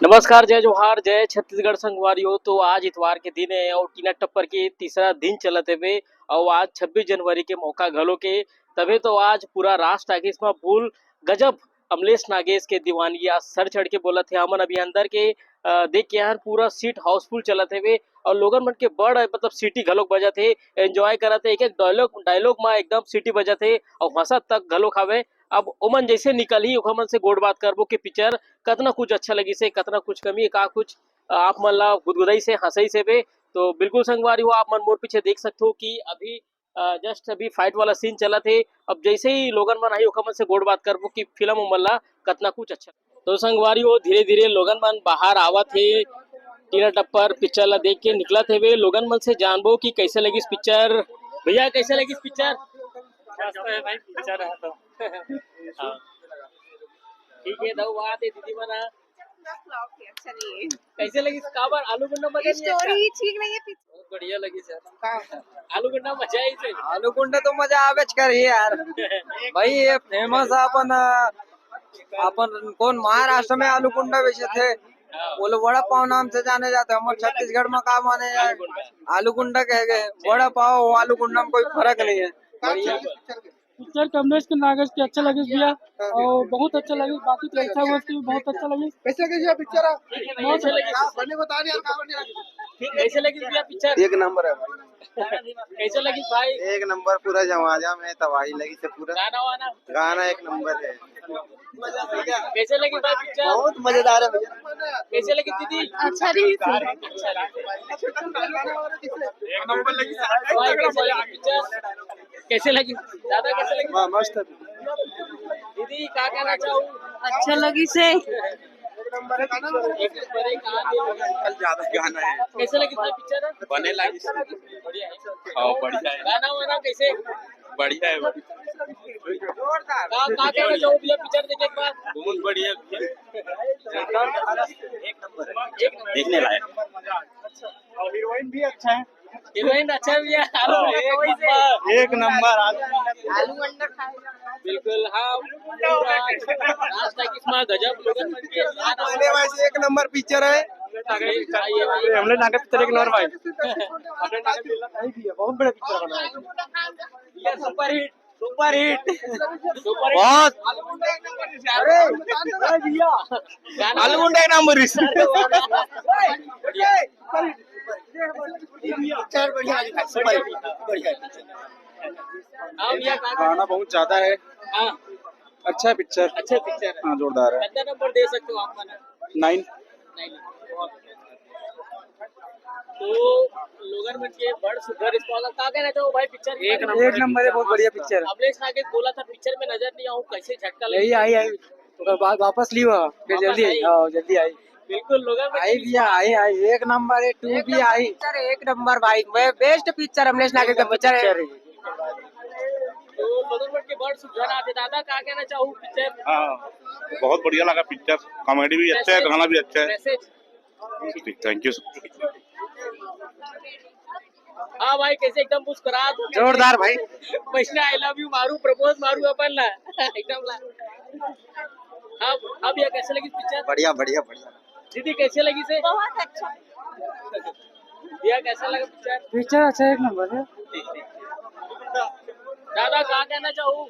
नमस्कार, जय जोहार, जय छत्तीसगढ़ संगवारियों। तो आज इतवार के दिन है और टीना टप्पर के तीसरा दिन चलत हेवे और आज 26 जनवरी के मौका घलो के तबे तो आज पूरा राष्ट्र आगे इसमें फूल गजब अमलेश नागेश के दीवानी आज सर चढ़ के बोलत हे हमन अभी अंदर के देख के यार पूरा सीट हाउसफुल चलत हेवे और लोगन मन के बड़ मतलब सीटी घलोक बजत हे एंजॉय करत हे एक-एक डायलॉग डायलॉग में एकदम सीटी बजत हे और हंसत तक घलोक हावे। अब ओमन जैसे निकलही ओखर मन से गोड़ बात करबो कि पिक्चर कतना कुछ अच्छा लगी से कतना कुछ कमी है का कुछ आप मन ला गुदगुदाई से हंसई से बे। तो बिल्कुल संगवारी हो आप मन मोर पीछे देख सकते हो कि अभी जस्ट अभी फाइट वाला सीन चला थे। अब जैसे ही लोगन मन आई ओखर मन से गोड़ बात करबो कि फिल्म मन ला कतना कुछ अच्छा। तो संगवारी हो धीरे धीरे लोगन मन बाहर आवत है टीना टप्पर पिक्चर ला देख के निकलत हेवे। लोगन मन से जानबो कि कैसे लगी इस पिक्चर। भैया कैसे लगी इस पिक्चर? मस्त है भाई पिक्चर है तो हाँ, ठीक है दो बात है दीदी मना अच्छा नहीं है। कैसे लगी काबर आलू गुंडा मजा नहीं आया? स्टोरी ठीक नहीं है। बहुत बढ़िया लगी सर। आलू गुंडा मजा आई से आलू कुंडा तो मजा आवेच कर यार भाई ये फेमस अपन अपन कौन महाराष्ट्र में आलू कुंडा बेचे थे वो लोग वड़ा पाव नाम से जाने जाते हैं। हमारे छत्तीसगढ़ में का माने जाए आलू कुंडा कह गए वड़ा पाव आलू कुंडा में कोई फर्क नहीं है। बढ़िया पिक्चर कमलेश के नागेश की अच्छा लगी भैया और बहुत अच्छा लगी। बाकी तो ऐसा हुआ कि बहुत अच्छा लगी। कैसे लगी पिक्चर? कैसे लगी बने बता नहीं यार कैसे लगी भैया पिक्चर? एक नंबर है भाई कैसे लगी भाई? एक नंबर पूरा जमाजा में तबाही लगी से पूरा गाना वाना गाना एक नंबर है। कैसे लगी भाई पिक्चर? बहुत मजेदार है भैया। कैसे लगी दीदी? अच्छा नहीं एक नंबर लगी भाई कैसे लगी पिक्चर? कैसे लगी दादा कैसे लगी? मस्त है दीदी क्या कहना चाहूँ? अच्छा लगी से एक नंबर है कल ज्यादा गाना है। कैसे लगी भाई पिक्चर? बने लगी बढ़िया है। हाँ बढ़िया है गाना वाना कैसे? बढ़िया है का कहना चाहूँ भैया पिक्चर देखे के बाद? बहुत बढ़िया देखने लायक और हीरोइन भी अच्छा है। हीरोइन अच्छा भी है। आलू एक नंबर आलू अंडा बिल्कुल हाँ रास्ता किस्मा गजब लोगन मन के वैसे एक नंबर पिक्चर है। हमने नाटक पिक्चर एक नंबर भाई बहुत बड़ा पिक्चर बना है। Super hit super hit super बहुत गाना आलू गुंडा एक नंबर हाँ भैया गाना बहुत ज्यादा है। हाँ अच्छा पिक्चर अच्छा पिक्चर है। हाँ जोरदार है। कितना नंबर दे सकते हो आप मना? 9 नहीं तो लोगन मन के बड़ सुपर रिस्पांस का कहना चाहो भाई पिक्चर? एक नंबर है। बहुत बढ़िया पिक्चर है। अमलेश नागेश बोला था पिक्चर में नजर नहीं आऊं कैसे झटका यही लगा? आई तो वापस ली हुआ फिर जल्दी आई। हाँ जल्दी आई बिल्कुल लोगन आई भैया आई एक नंबर है। 2 भी आई एक नंबर भाई बेस्ट पिक्चर हमने नागेश का पिक्चर है। तो लोगन मन के बड़ सुधर आते दादा का कहना चाहूं पिक्चर? हाँ बहुत बढ़िया लगा पिक्चर। कॉमेडी भी अच्छा है गाना भी अच्छा है। Message thank you. हाँ भाई कैसे एकदम मुस्कुरा दो जोरदार भाई वैष्णव आई लव यू मारू प्रपोज मारू अपन ला एकदम ला। अब ये कैसे लगी पिक्चर? बढ़िया बढ़िया बढ़िया। दीदी कैसे लगी से? बहुत अच्छा। भैया कैसा लगा पिक्चर? पिक्चर अच्छा एक नंबर है। दादा कहा कहना चाहूँ?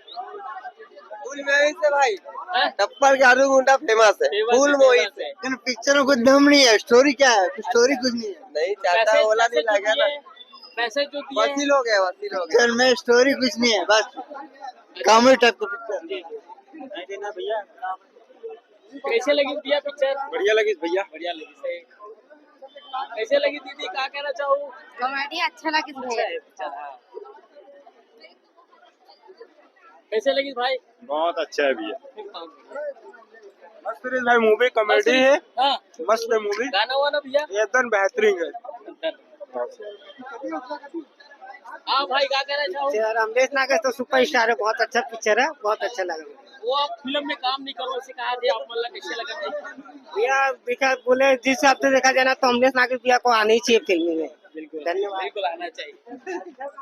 फुल मूवी से भाई हैं? टप्पर के आलू गुंडा फेमस है। Famous फुल है, मूवी famous से है। लेकिन पिक्चर में कुछ दम नहीं है। स्टोरी क्या है? स्टोरी कुछ नहीं है। नहीं चाहता बोला नहीं लगा ना। मैसेज जो दिए वसील हो गया वसील हो गया। पिक्चर में स्टोरी कुछ नहीं है बस कॉमेडी टाइप का पिक्चर। भैया कैसे लगी भैया पिक्चर? बढ़िया लगी भैया। बढ़िया लगी सही। कैसे लगी दीदी क्या कहना चाहूँ? कॉमेडी अच्छा लगी भैया। कैसे लगी भाई? बहुत अच्छा है भैया। मस्त है भाई मूवी कॉमेडी है। हाँ मस्त है मूवी गाना वाना भैया एकदम बेहतरीन है। हाँ भाई क्या कहना चाहूँ? अमलेश नागेश तो सुपर स्टार है। बहुत अच्छा पिक्चर है। बहुत अच्छा लगा वो आप फिल्म में काम नहीं करो उसे कहा थे आप मतलब कैसे लगा भाई? भैया। देखा बोले जिस हिसाब से देखा जाए ना तो अमलेश नागेश भैया को आना ही चाहिए फिल्म में। बिल्कुल धन्यवाद। बिल्कुल आना चाहिए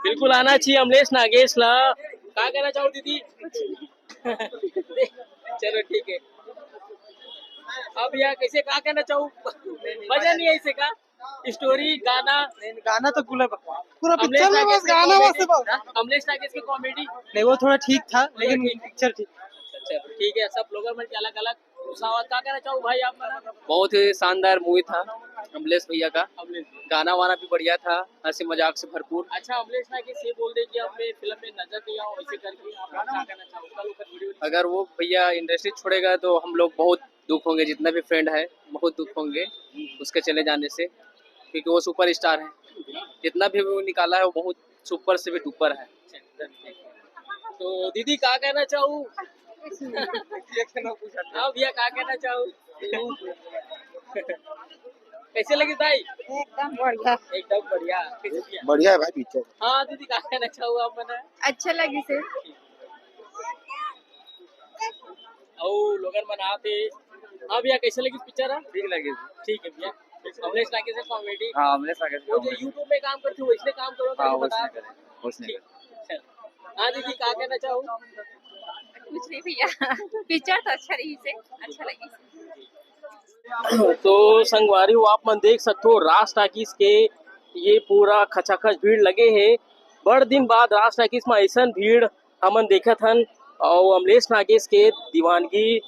बिल्कुल आना चाहिए अमलेश नागेश ला। क्या कहना चाहो दीदी? चलो ठीक है। अब यहाँ कैसे कहा कहना चाहूँ मजा नहीं है इसे का स्टोरी गाना गाना तो पूरा पिक्चर में बस गाना अमलेश नागेश की कॉमेडी नहीं, वो थोड़ा ठीक था लेकिन पिक्चर ठीक। चलो ठीक है सब लोगों में अलग अलग क्या कहना चाहूँ भाई आप बहुत ही शानदार मूवी था अमलेश भैया का। अमलेश गाना वाना भी बढ़िया था, हंसी मजाक से भरपूर। अच्छा अमलेश नागेश ये बोल दे कि अब मैं फिल्म में नजर नहीं आऊँ ऐसे करके आप क्या कहना चाहूँ अगर वो भैया इंडस्ट्री छोड़ेगा तो हम लोग बहुत दुख होंगे, जितना भी फ्रेंड है बहुत दुख होंगे उसके चले जाने से, क्योंकि वो सुपर स्टार है। जितना भी वो निकाला है वो बहुत सुपर से भी डुपर है। तो दीदी क्या कहना चाहूँ हाँ भैया क्या कहना चाहूँ कैसे लगी भाई एकदम बढ़िया एकदम बढ़िया कैसे भैया? बढ़िया है भाई पिक्चर। हाँ दीदी क्या कहना चाहूँ आप मना अच्छा लगी से और लोगन बनाते हाँ भैया कैसे लगी पिक्चर है ठीक लगे। ठीक है भैया अमलेश नागेश से कॉमेडी हाँ अमलेश नागेश वो जो यूट्यूब में काम करते हो वैसे काम करो हाँ तो बता उसने हाँ दीदी क्या कहना चाहूँ कुछ नहीं भैया पिक्चर तो अच्छा रही से अच्छा लगी तो संगवारी आप मन देख सकते हो राज टाकीज के ये पूरा खचाखच भीड़ लगे है। बड़ दिन बाद राज टाकीज में ऐसा भीड़ हमन देखत हन और अमलेश नागेश के दीवानगी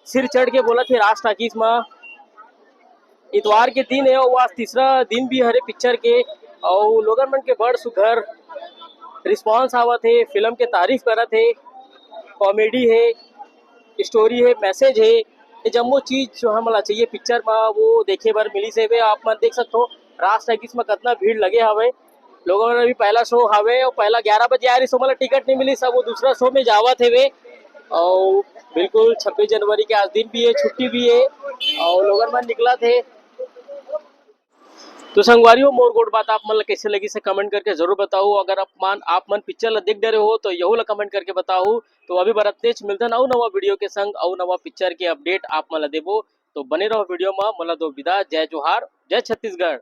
सिर चढ़ के बोला थे राज टाकीज में। इतवार के दिन है और आज तीसरा दिन भी हरे पिक्चर के और लोगन मन के बड़ सुघर रिस्पांस आवत है, फिल्म के तारीफ करत है, कॉमेडी है, स्टोरी है, मैसेज है, ये जम्मो चीज जो हमला चाहिए पिक्चर में वो देखे बर मिली से वे आप मन देख सकते हो राज टाकीज में कितना भीड़ लगे हवे। लोगों ने भी पहला शो हवे और पहला 11 बजे आ रही सो मतलब टिकट नहीं मिली, सब वो दूसरा शो में जावत है वे। और बिल्कुल 26 जनवरी के आज दिन भी है, छुट्टी भी है और लोगन मन निकला थे। तो संगवारियों मोर गोड बात आप मन कैसे लगी से कमेंट करके जरूर बताओ। अगर आप मन पिक्चर ला देख डरे हो तो यहू ला कमेंट करके बताओ। तो अभी बरतने मिलता ना नवा वीडियो के संग और नवा पिक्चर के अपडेट आप मन ला देबो। तो बने रहो वीडियो में। मला दो विदा, जय जोहार, जय छत्तीसगढ़।